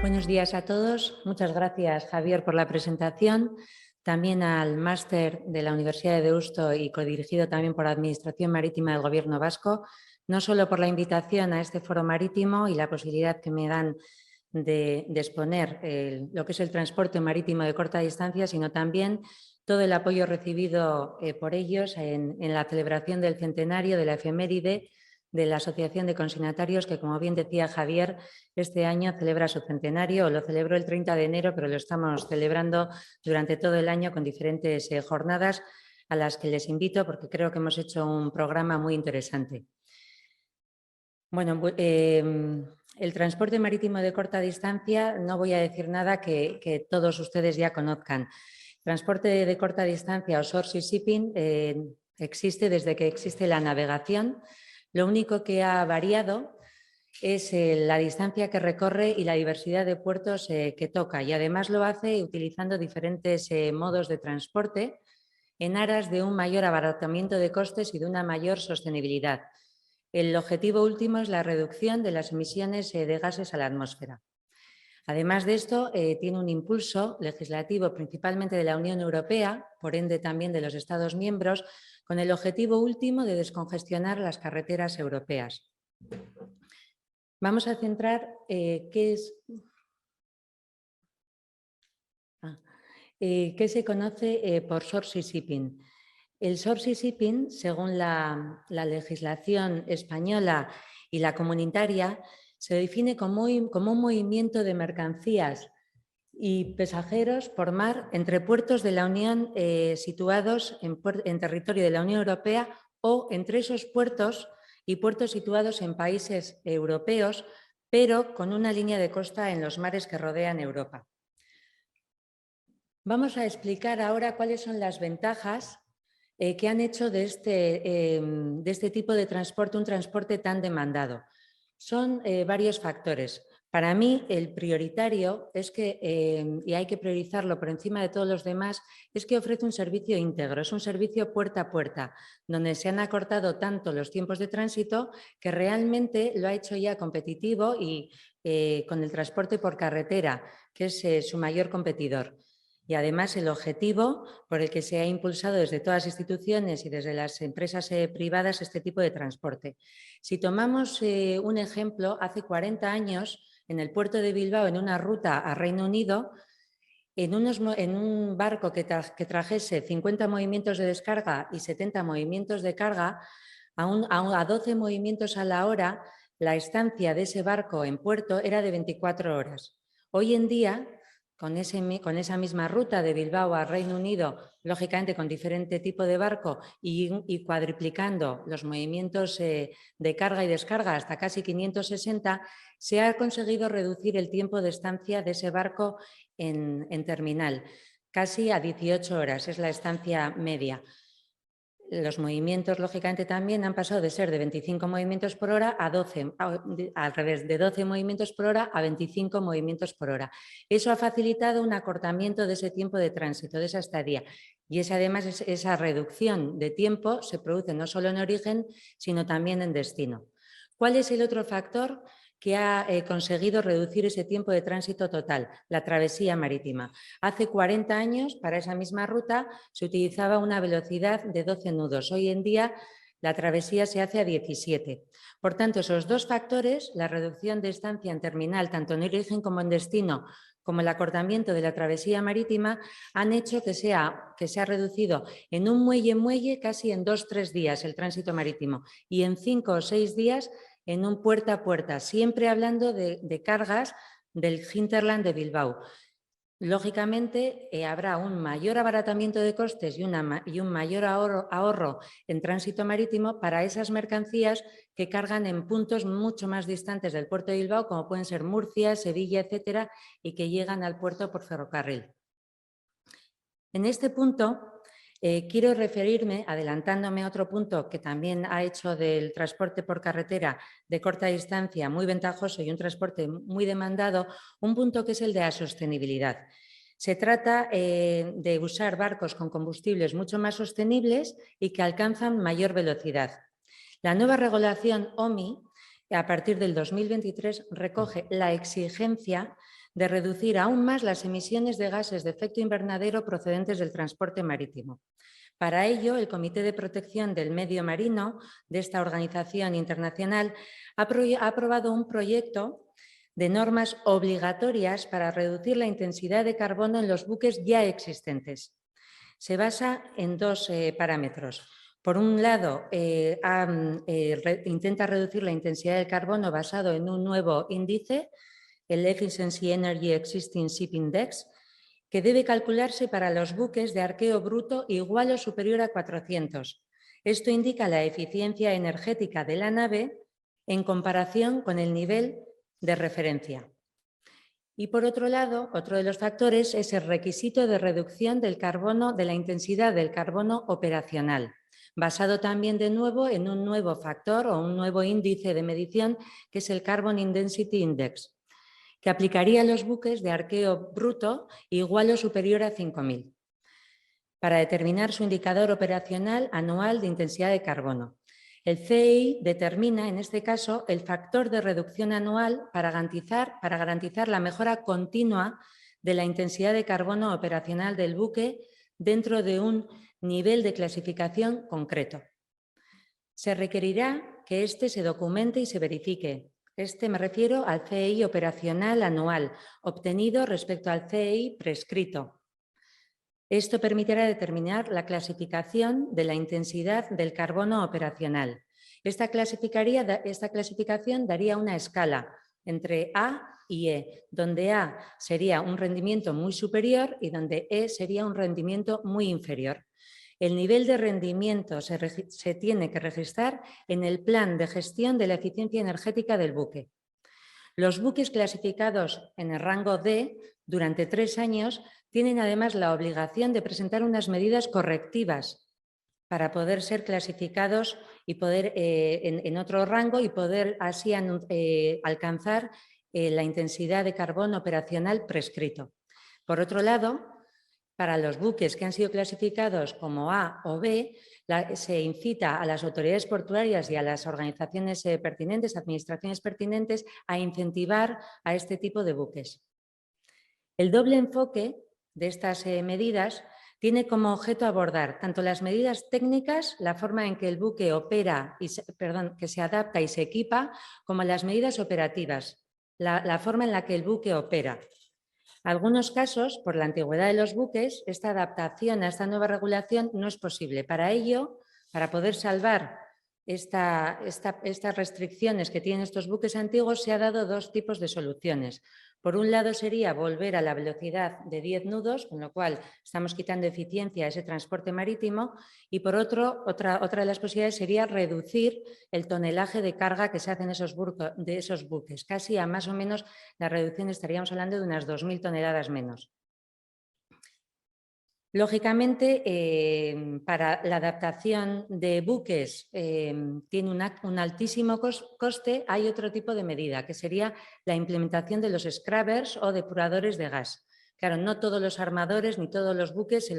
Buenos días a todos. Muchas gracias, Javier, por la presentación. También al máster de la Universidad de Deusto y codirigido también por Administración Marítima del Gobierno Vasco, no solo por la invitación a este foro marítimo y la posibilidad que me dan de exponer lo que es el transporte marítimo de corta distancia, sino también todo el apoyo recibido por ellos en la celebración del centenario de la efeméride de la Asociación de Consignatarios, que, como bien decía Javier, este año celebra su centenario, lo celebró el 30 de enero, pero lo estamos celebrando durante todo el año con diferentes jornadas a las que les invito porque creo que hemos hecho un programa muy interesante. Bueno, el transporte marítimo de corta distancia, no voy a decir nada que todos ustedes ya conozcan. Transporte de corta distancia o short sea shipping existe desde que existe la navegación. Lo único que ha variado es la distancia que recorre y la diversidad de puertos que toca, y además lo hace utilizando diferentes modos de transporte en aras de un mayor abaratamiento de costes y de una mayor sostenibilidad. El objetivo último es la reducción de las emisiones de gases a la atmósfera. Además de esto, tiene un impulso legislativo principalmente de la Unión Europea, por ende también de los Estados miembros, con el objetivo último de descongestionar las carreteras europeas. Vamos a centrar qué se conoce por short sea shipping. El short sea shipping, según la legislación española y la comunitaria, se define como un movimiento de mercancías y pasajeros por mar entre puertos de la Unión situados en territorio de la Unión Europea o entre esos puertos y puertos situados en países europeos, pero con una línea de costa en los mares que rodean Europa. Vamos a explicar ahora cuáles son las ventajas que han hecho de este tipo de transporte un transporte tan demandado. Son varios factores. Para mí, el prioritario es que, y hay que priorizarlo por encima de todos los demás, es que ofrece un servicio íntegro, es un servicio puerta a puerta, donde se han acortado tanto los tiempos de tránsito que realmente lo ha hecho ya competitivo y con el transporte por carretera, que es su mayor competidor. Y además el objetivo por el que se ha impulsado desde todas las instituciones y desde las empresas privadas este tipo de transporte. Si tomamos un ejemplo, hace 40 años en el puerto de Bilbao, en una ruta a Reino Unido, en un barco que trajese 50 movimientos de descarga y 70 movimientos de carga, a 12 movimientos a la hora, la estancia de ese barco en puerto era de 24 horas. Hoy en día, con esa misma ruta de Bilbao a Reino Unido, lógicamente con diferente tipo de barco y cuadriplicando los movimientos de carga y descarga hasta casi 560, se ha conseguido reducir el tiempo de estancia de ese barco en terminal, casi a 18 horas, es la estancia media. Los movimientos, lógicamente, también han pasado de ser de 25 movimientos por hora a 12, al revés, de 12 movimientos por hora a 25 movimientos por hora. Eso ha facilitado un acortamiento de ese tiempo de tránsito, de esa estadía. Y además esa reducción de tiempo se produce no solo en origen, sino también en destino. ¿Cuál es el otro factor que ha conseguido reducir ese tiempo de tránsito total? La travesía marítima. Hace 40 años, para esa misma ruta, se utilizaba una velocidad de 12 nudos. Hoy en día, la travesía se hace a 17. Por tanto, esos dos factores, la reducción de estancia en terminal, tanto en origen como en destino, como el acortamiento de la travesía marítima, han hecho que se ha reducido en un muelle casi en 2-3 días el tránsito marítimo y en 5 o 6 días en un puerta a puerta, siempre hablando de cargas del hinterland de Bilbao. Lógicamente, habrá un mayor abaratamiento de costes y un mayor ahorro en tránsito marítimo para esas mercancías que cargan en puntos mucho más distantes del puerto de Bilbao, como pueden ser Murcia, Sevilla, etcétera, y que llegan al puerto por ferrocarril. En este punto, quiero referirme, adelantándome a otro punto que también ha hecho del transporte por carretera de corta distancia muy ventajoso y un transporte muy demandado, un punto que es el de la sostenibilidad. Se trata de usar barcos con combustibles mucho más sostenibles y que alcanzan mayor velocidad. La nueva regulación OMI, a partir del 2023, recoge la exigencia de reducir aún más las emisiones de gases de efecto invernadero procedentes del transporte marítimo. Para ello, el Comité de Protección del Medio Marino de esta organización internacional ha aprobado un proyecto de normas obligatorias para reducir la intensidad de carbono en los buques ya existentes. Se basa en dos parámetros. Por un lado, intenta reducir la intensidad del carbono basado en un nuevo índice, el Efficiency Energy Existing Ship Index, que debe calcularse para los buques de arqueo bruto igual o superior a 400. Esto indica la eficiencia energética de la nave en comparación con el nivel de referencia. Y por otro lado, otro de los factores es el requisito de reducción del carbono, de la intensidad del carbono operacional, basado también de nuevo en un nuevo factor o un nuevo índice de medición que es el Carbon Intensity Index, que aplicaría a los buques de arqueo bruto igual o superior a 5.000 para determinar su indicador operacional anual de intensidad de carbono. El CEI determina, en este caso, el factor de reducción anual para garantizar la mejora continua de la intensidad de carbono operacional del buque dentro de un nivel de clasificación concreto. Se requerirá que este se documente y se verifique. Me refiero al CEI operacional anual, obtenido respecto al CEI prescrito. Esto permitirá determinar la clasificación de la intensidad del carbono operacional. Esta clasificación daría una escala entre A y E, donde A sería un rendimiento muy superior y donde E sería un rendimiento muy inferior. El nivel de rendimiento se tiene que registrar en el plan de gestión de la eficiencia energética del buque. Los buques clasificados en el rango D durante 3 años tienen además la obligación de presentar unas medidas correctivas para poder ser clasificados y poder en otro rango y poder así alcanzar la intensidad de carbono operacional prescrito. Por otro lado, para los buques que han sido clasificados como A o B, se incita a las autoridades portuarias y a las organizaciones pertinentes, administraciones pertinentes, a incentivar a este tipo de buques. El doble enfoque de estas medidas tiene como objeto abordar tanto las medidas técnicas, la forma en que el buque opera, que se adapta y se equipa, como las medidas operativas, la forma en la que el buque opera. En algunos casos, por la antigüedad de los buques, esta adaptación a esta nueva regulación no es posible. Para ello, para poder salvar estas restricciones que tienen estos buques antiguos, se han dado dos tipos de soluciones. Por un lado sería volver a la velocidad de 10 nudos, con lo cual estamos quitando eficiencia a ese transporte marítimo, y por otro, otra de las posibilidades sería reducir el tonelaje de carga que se hace de esos buques. Casi a más o menos la reducción estaríamos hablando de unas 2.000 toneladas menos. Lógicamente, para la adaptación de buques tiene un altísimo coste. Hay otro tipo de medida, que sería la implementación de los scrubbers o depuradores de gas. Claro, no todos los armadores ni todos los buques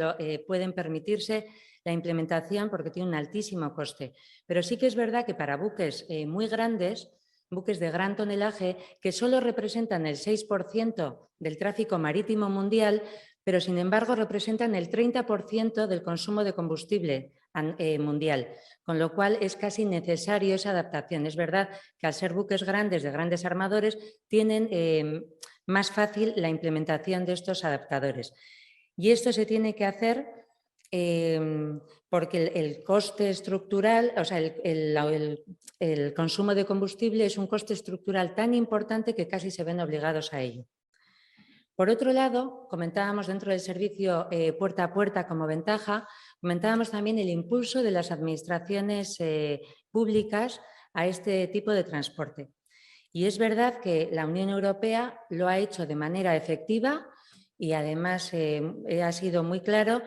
pueden permitirse la implementación porque tiene un altísimo coste. Pero sí que es verdad que para buques muy grandes, buques de gran tonelaje, que solo representan el 6% del tráfico marítimo mundial, pero sin embargo representan el 30% del consumo de combustible mundial, con lo cual es casi necesario esa adaptación. Es verdad que al ser buques grandes, de grandes armadores, tienen más fácil la implementación de estos adaptadores. Y esto se tiene que hacer porque el coste estructural, o sea, el consumo de combustible es un coste estructural tan importante que casi se ven obligados a ello. Por otro lado, comentábamos dentro del servicio puerta a puerta como ventaja, comentábamos también el impulso de las administraciones públicas a este tipo de transporte. Y es verdad que la Unión Europea lo ha hecho de manera efectiva y además ha sido muy claro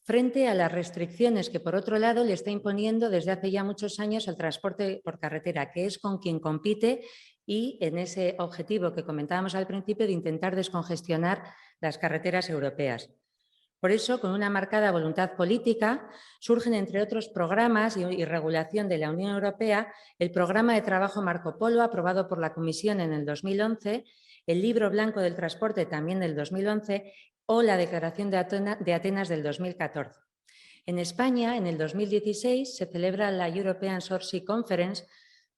frente a las restricciones que, por otro lado, le está imponiendo desde hace ya muchos años al transporte por carretera, que es con quien compite y en ese objetivo que comentábamos al principio de intentar descongestionar las carreteras europeas. Por eso, con una marcada voluntad política, surgen, entre otros programas y regulación de la Unión Europea, el Programa de Trabajo Marco Polo, aprobado por la Comisión en el 2011, el Libro Blanco del Transporte también del 2011 o la Declaración de Atenas del 2014. En España, en el 2016, se celebra la European Sourcing Conference,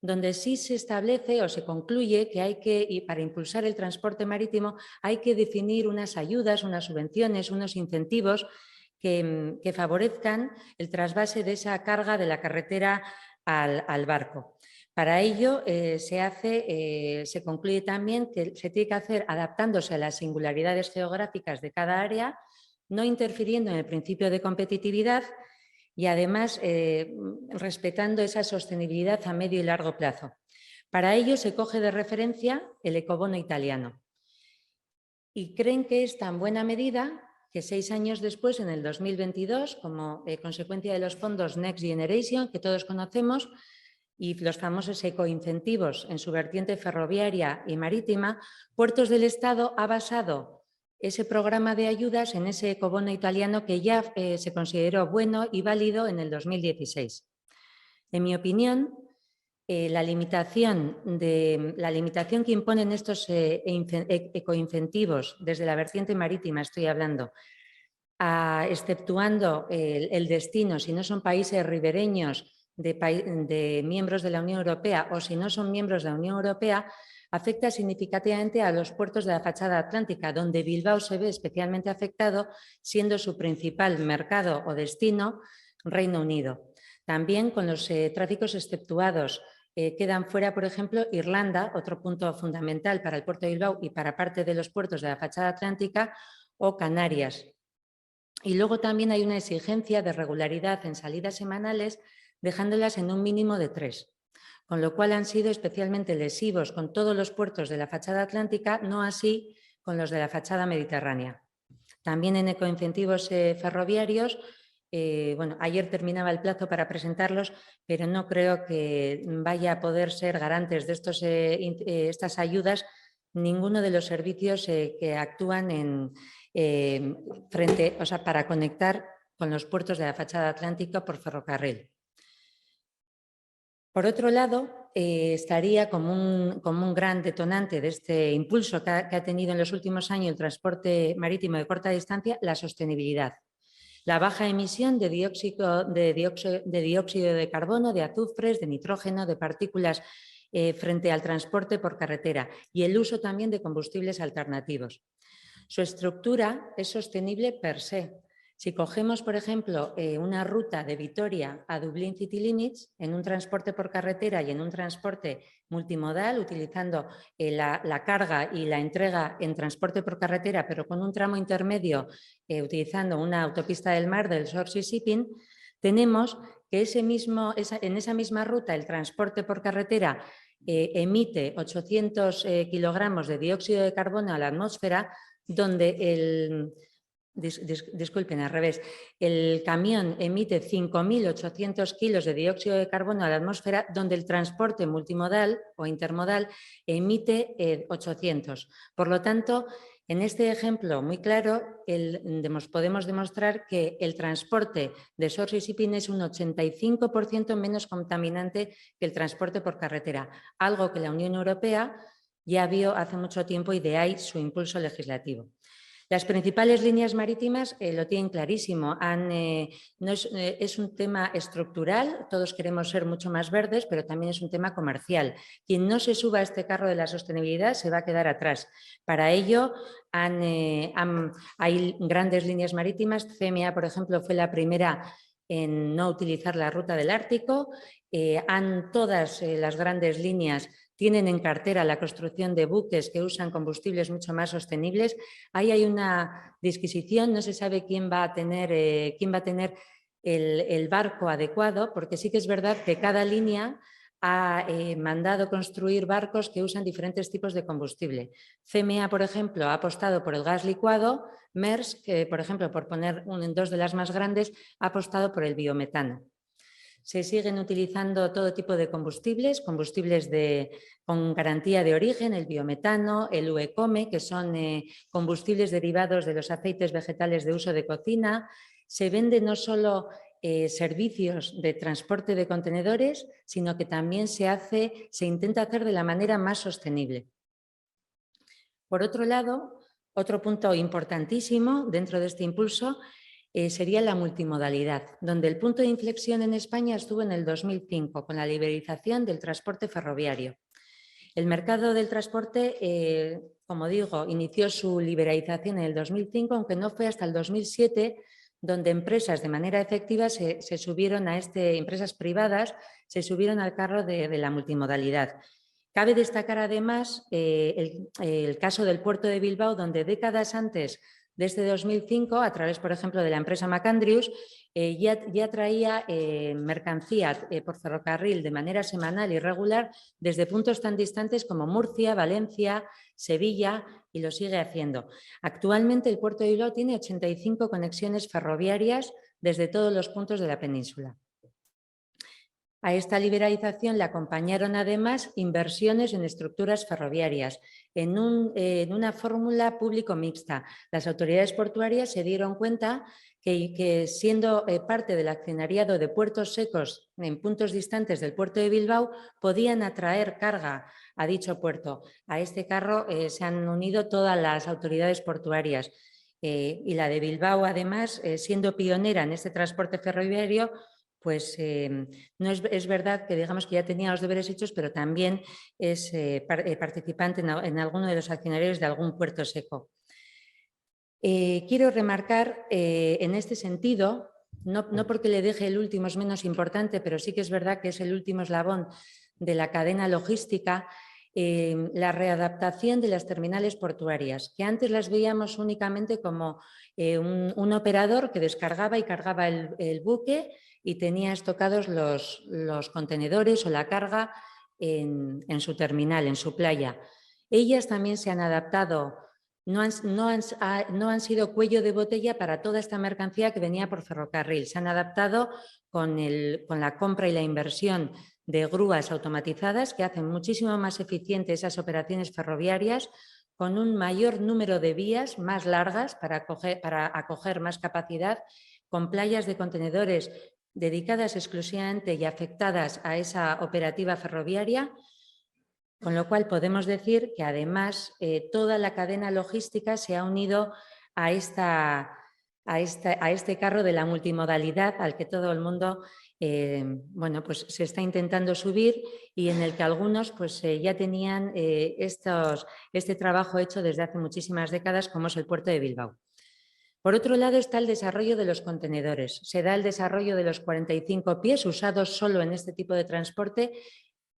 donde sí se establece o se concluye que hay que, y para impulsar el transporte marítimo, hay que definir unas ayudas, unas subvenciones, unos incentivos que favorezcan el trasvase de esa carga de la carretera al barco. Para ello se concluye también que se tiene que hacer adaptándose a las singularidades geográficas de cada área, no interfiriendo en el principio de competitividad y además respetando esa sostenibilidad a medio y largo plazo. Para ello se coge de referencia el ecobono italiano y creen que es tan buena medida que 6 años después, en el 2022, como consecuencia de los fondos Next Generation, que todos conocemos, y los famosos ecoincentivos en su vertiente ferroviaria y marítima, Puertos del Estado ha basado ese programa de ayudas en ese ecobono italiano que ya se consideró bueno y válido en el 2016. En mi opinión, la limitación que imponen estos ecoincentivos desde la vertiente marítima, estoy hablando, exceptuando el destino, si no son países ribereños de miembros de la Unión Europea o si no son miembros de la Unión Europea, afecta significativamente a los puertos de la fachada atlántica, donde Bilbao se ve especialmente afectado, siendo su principal mercado o destino Reino Unido. También con los tráficos exceptuados quedan fuera, por ejemplo, Irlanda, otro punto fundamental para el puerto de Bilbao y para parte de los puertos de la fachada atlántica, o Canarias. Y luego también hay una exigencia de regularidad en salidas semanales, dejándolas en un mínimo de 3, con lo cual han sido especialmente lesivos con todos los puertos de la fachada atlántica, no así con los de la fachada mediterránea. También en ecoincentivos ferroviarios, bueno, ayer terminaba el plazo para presentarlos, pero no creo que vaya a poder ser garantes de estas ayudas ninguno de los servicios que actúan para conectar con los puertos de la fachada atlántica por ferrocarril. Por otro lado, estaría como un gran detonante de este impulso que ha tenido en los últimos años el transporte marítimo de corta distancia, la sostenibilidad. La baja emisión de dióxido de carbono, de azufres, de nitrógeno, de partículas frente al transporte por carretera y el uso también de combustibles alternativos. Su estructura es sostenible per se. Si cogemos, por ejemplo, una ruta de Vitoria a Dublín City Limits, en un transporte por carretera y en un transporte multimodal, utilizando la carga y la entrega en transporte por carretera, pero con un tramo intermedio, utilizando una autopista del mar del Sourcing Shipping, tenemos que en esa misma ruta el transporte por carretera emite 800 kilogramos de dióxido de carbono a la atmósfera, donde disculpen, al revés, el camión emite 5.800 kilos de dióxido de carbono a la atmósfera, donde el transporte multimodal o intermodal emite 800. Por lo tanto, en este ejemplo muy claro, podemos demostrar que el transporte de Sourcing Shipping es un 85% menos contaminante que el transporte por carretera, algo que la Unión Europea ya vio hace mucho tiempo y de ahí su impulso legislativo. Las principales líneas marítimas lo tienen clarísimo. Es un tema estructural, todos queremos ser mucho más verdes, pero también es un tema comercial. Quien no se suba a este carro de la sostenibilidad se va a quedar atrás. Para ello hay grandes líneas marítimas. CMA, por ejemplo, fue la primera en no utilizar la ruta del Ártico. Todas las grandes líneas tienen en cartera la construcción de buques que usan combustibles mucho más sostenibles. Ahí hay una disquisición, no se sabe quién va a tener el barco adecuado, porque sí que es verdad que cada línea ha mandado construir barcos que usan diferentes tipos de combustible. CMA, por ejemplo, ha apostado por el gas licuado. Maersk, por ejemplo, por poner dos de las más grandes, ha apostado por el biometano. Se siguen utilizando todo tipo de combustibles con garantía de origen, el biometano, el UECOME, que son combustibles derivados de los aceites vegetales de uso de cocina. Se venden no solo servicios de transporte de contenedores, sino que también se intenta hacer de la manera más sostenible. Por otro lado, otro punto importantísimo dentro de este impulso sería la multimodalidad, donde el punto de inflexión en España estuvo en el 2005 con la liberalización del transporte ferroviario. El mercado del transporte, como digo, inició su liberalización en el 2005, aunque no fue hasta el 2007 donde empresas de manera efectiva se subieron a empresas privadas se subieron al carro de la multimodalidad. Cabe destacar además el caso del puerto de Bilbao, donde décadas antes de este 2005, a través, por ejemplo, de la empresa McAndrews, ya traía mercancía por ferrocarril de manera semanal y regular desde puntos tan distantes como Murcia, Valencia, Sevilla, y lo sigue haciendo. Actualmente el puerto de Bilbao tiene 85 conexiones ferroviarias desde todos los puntos de la península. A esta liberalización le acompañaron además inversiones en estructuras ferroviarias, en una fórmula público-mixta. Las autoridades portuarias se dieron cuenta que siendo parte del accionariado de puertos secos en puntos distantes del puerto de Bilbao, podían atraer carga a dicho puerto. A este carro se han unido todas las autoridades portuarias y la de Bilbao, además, siendo pionera en este transporte ferroviario, pues no es verdad que digamos que ya tenía los deberes hechos, pero también es participante en alguno de los accionarios de algún puerto seco. Quiero remarcar en este sentido, no porque le deje el último es menos importante, pero sí que es verdad que es el último eslabón de la cadena logística, la readaptación de las terminales portuarias, que antes las veíamos únicamente como un operador que descargaba y cargaba el buque y tenía estocados los contenedores o la carga en su terminal, en su playa. Ellas también se han adaptado, no han sido cuello de botella para toda esta mercancía que venía por ferrocarril. Se han adaptado con la compra y la inversión de grúas automatizadas que hacen muchísimo más eficientes esas operaciones ferroviarias, con un mayor número de vías más largas para acoger más capacidad, con playas de contenedores dedicadas exclusivamente y afectadas a esa operativa ferroviaria, con lo cual podemos decir que además toda la cadena logística se ha unido a este carro de la multimodalidad al que todo el mundo bueno, pues se está intentando subir y en el que algunos pues, ya tenían este trabajo hecho desde hace muchísimas décadas, como es el puerto de Bilbao. Por otro lado está el desarrollo de los contenedores. Se da el desarrollo de los 45 pies usados solo en este tipo de transporte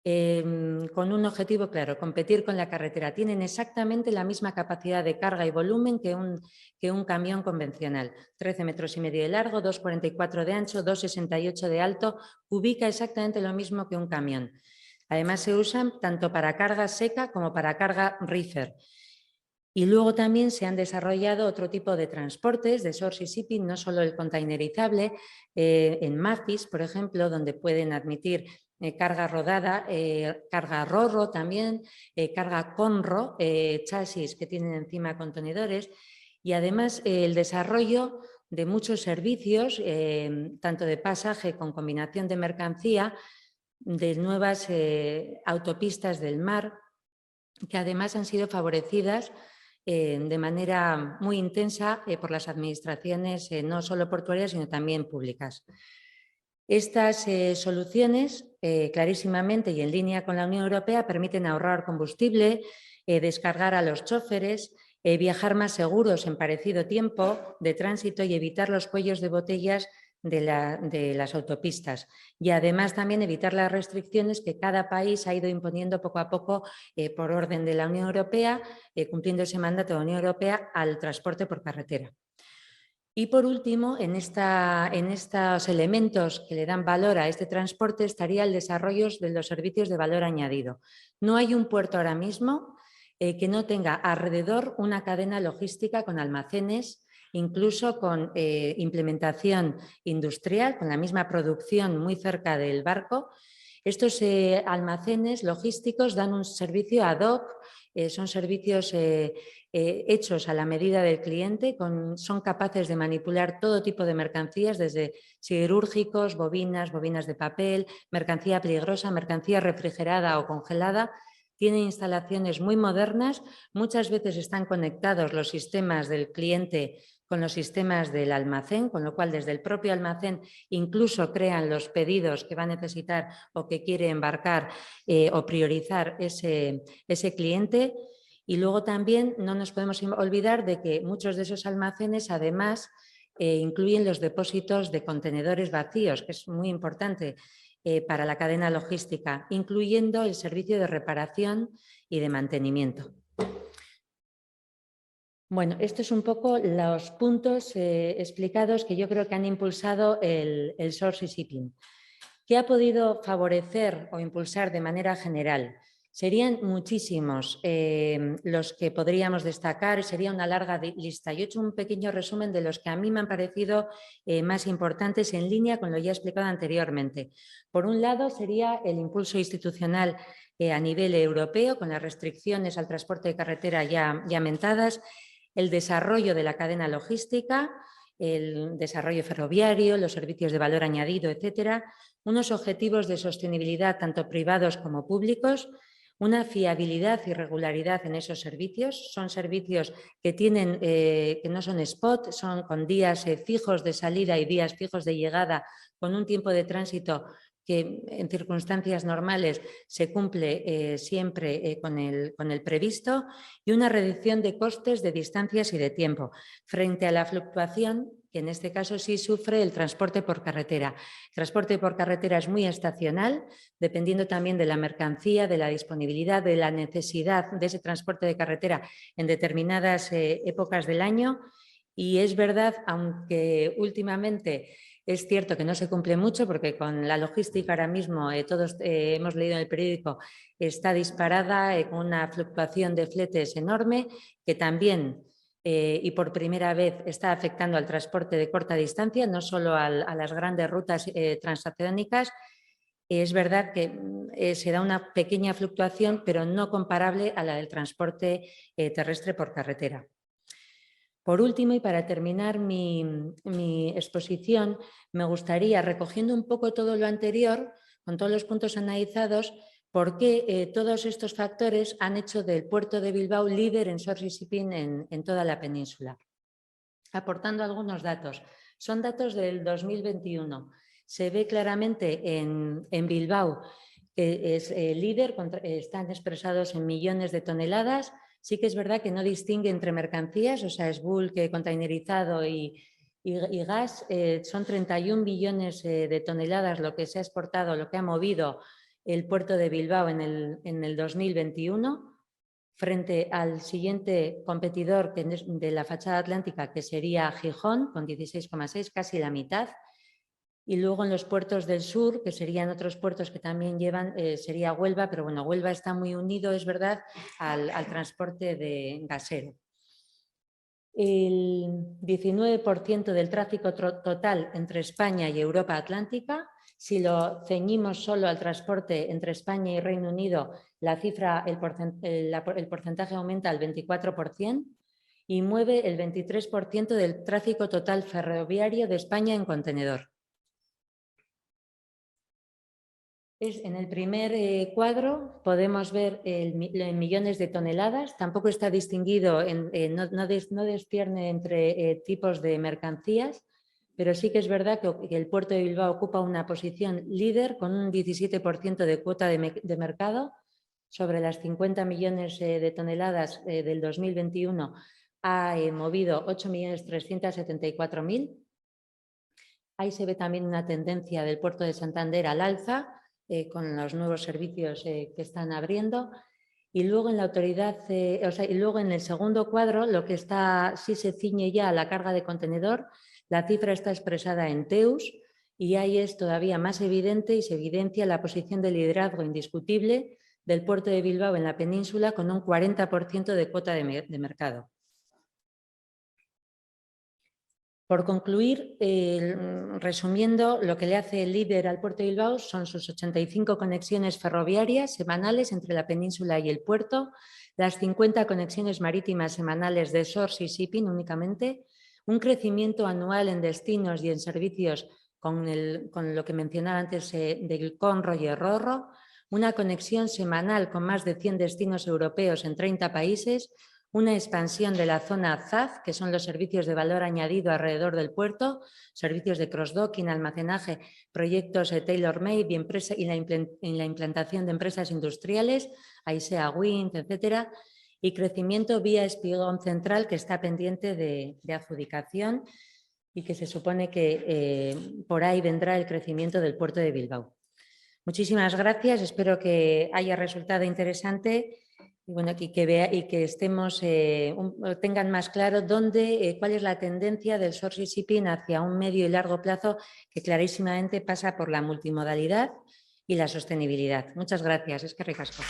con un objetivo claro, competir con la carretera. Tienen exactamente la misma capacidad de carga y volumen que un camión convencional. 13,5 metros de largo, 2,44 de ancho, 2,68 de alto. Ubica exactamente lo mismo que un camión. Además se usan tanto para carga seca como para carga reefer. Y luego también se han desarrollado otro tipo de transportes de source y shipping, no solo el containerizable, en MAFIS, por ejemplo, donde pueden admitir carga rodada, carga RoRo también, carga CONRO, chasis que tienen encima contenedores y además el desarrollo de muchos servicios, tanto de pasaje con combinación de mercancía, de nuevas autopistas del mar, que además han sido favorecidas de manera muy intensa por las administraciones no solo portuarias, sino también públicas. Estas soluciones, clarísimamente y en línea con la Unión Europea, permiten ahorrar combustible, descargar a los choferes, viajar más seguros en parecido tiempo de tránsito y evitar los cuellos de botellas de las autopistas. Y además también evitar las restricciones que cada país ha ido imponiendo poco a poco por orden de la Unión Europea, cumpliendo ese mandato de la Unión Europea al transporte por carretera. Y por último, en estos elementos que le dan valor a este transporte estaría el desarrollo de los servicios de valor añadido. No hay un puerto ahora mismo que no tenga alrededor una cadena logística con almacenes, incluso con implementación industrial, con la misma producción muy cerca del barco. Estos almacenes logísticos dan un servicio ad hoc, son servicios hechos a la medida del cliente, son capaces de manipular todo tipo de mercancías, desde siderúrgicos, bobinas de papel, mercancía peligrosa, mercancía refrigerada o congelada, tienen instalaciones muy modernas, muchas veces están conectados los sistemas del cliente con los sistemas del almacén, con lo cual desde el propio almacén incluso crean los pedidos que va a necesitar o que quiere embarcar o priorizar ese cliente. Y luego también no nos podemos olvidar de que muchos de esos almacenes además incluyen los depósitos de contenedores vacíos, que es muy importante para la cadena logística, incluyendo el servicio de reparación y de mantenimiento. Bueno, estos son un poco los puntos explicados que yo creo que han impulsado el Source Shipping. ¿Qué ha podido favorecer o impulsar de manera general? Serían muchísimos los que podríamos destacar, sería una larga lista. Yo he hecho un pequeño resumen de los que a mí me han parecido más importantes en línea con lo ya explicado anteriormente. Por un lado sería el impulso institucional a nivel europeo, con las restricciones al transporte de carretera ya mentadas, el desarrollo de la cadena logística, el desarrollo ferroviario, los servicios de valor añadido, etcétera, unos objetivos de sostenibilidad tanto privados como públicos, una fiabilidad y regularidad en esos servicios. Son servicios que tienen, que no son spot, son con días fijos de salida y días fijos de llegada, con un tiempo de tránsito que en circunstancias normales se cumple siempre con el previsto, y una reducción de costes, de distancias y de tiempo, frente a la fluctuación que en este caso sí sufre el transporte por carretera. El transporte por carretera es muy estacional, dependiendo también de la mercancía, de la disponibilidad, de la necesidad de ese transporte de carretera en determinadas épocas del año. Y es verdad, aunque últimamente es cierto que no se cumple mucho, porque con la logística ahora mismo, todos hemos leído en el periódico, está disparada con una fluctuación de fletes enorme, que también y por primera vez está afectando al transporte de corta distancia, no solo a las grandes rutas transoceánicas. Es verdad que se da una pequeña fluctuación, pero no comparable a la del transporte terrestre por carretera. Por último, y para terminar mi exposición, me gustaría, recogiendo un poco todo lo anterior, con todos los puntos analizados, por qué todos estos factores han hecho del puerto de Bilbao líder en Source Shipping en toda la península. Aportando algunos datos. Son datos del 2021. Se ve claramente en Bilbao que es líder, están expresados en millones de toneladas. Sí que es verdad que no distingue entre mercancías, o sea, es bulk, containerizado y gas. Son 31 billones de toneladas lo que se ha exportado, lo que ha movido el puerto de Bilbao en el 2021, frente al siguiente competidor de la fachada atlántica, que sería Gijón, con 16,6, casi la mitad. Y luego en los puertos del sur, que serían otros puertos que también llevan, sería Huelva, pero bueno, Huelva está muy unido, es verdad, al transporte de gasero. El 19% del tráfico total entre España y Europa Atlántica. Si lo ceñimos solo al transporte entre España y Reino Unido, la cifra, el porcentaje aumenta al 24% y mueve el 23% del tráfico total ferroviario de España en contenedor. En el primer cuadro podemos ver en millones de toneladas, tampoco está distinguido, no despierne entre tipos de mercancías, pero sí que es verdad que el puerto de Bilbao ocupa una posición líder con un 17% de cuota de mercado. Sobre las 50 millones de toneladas del 2021 ha movido 8.374.000. Ahí se ve también una tendencia del puerto de Santander al alza, con los nuevos servicios que están abriendo. Y luego en la autoridad, y luego en el segundo cuadro, lo que sí se ciñe ya a la carga de contenedor, la cifra está expresada en TEUs y ahí es todavía más evidente y se evidencia la posición de liderazgo indiscutible del puerto de Bilbao en la península, con un 40% de cuota de mercado. Por concluir, resumiendo, lo que le hace líder al puerto de Bilbao son sus 85 conexiones ferroviarias semanales entre la península y el puerto, las 50 conexiones marítimas semanales de Source Shipping únicamente, un crecimiento anual en destinos y en servicios con lo que mencionaba antes del Conroy y el Rorro, una conexión semanal con más de 100 destinos europeos en 30 países, una expansión de la zona ZAF, que son los servicios de valor añadido alrededor del puerto, servicios de cross-docking, almacenaje, proyectos tailor-made y la implantación de empresas industriales, AISEA, Wind, etcétera, y crecimiento vía espigón central, que está pendiente de adjudicación y que se supone que por ahí vendrá el crecimiento del puerto de Bilbao. Muchísimas gracias, espero que haya resultado interesante y, bueno, y que estemos, tengan más claro cuál es la tendencia del source shipping hacia un medio y largo plazo que clarísimamente pasa por la multimodalidad y la sostenibilidad. Muchas gracias. Es que ricasco.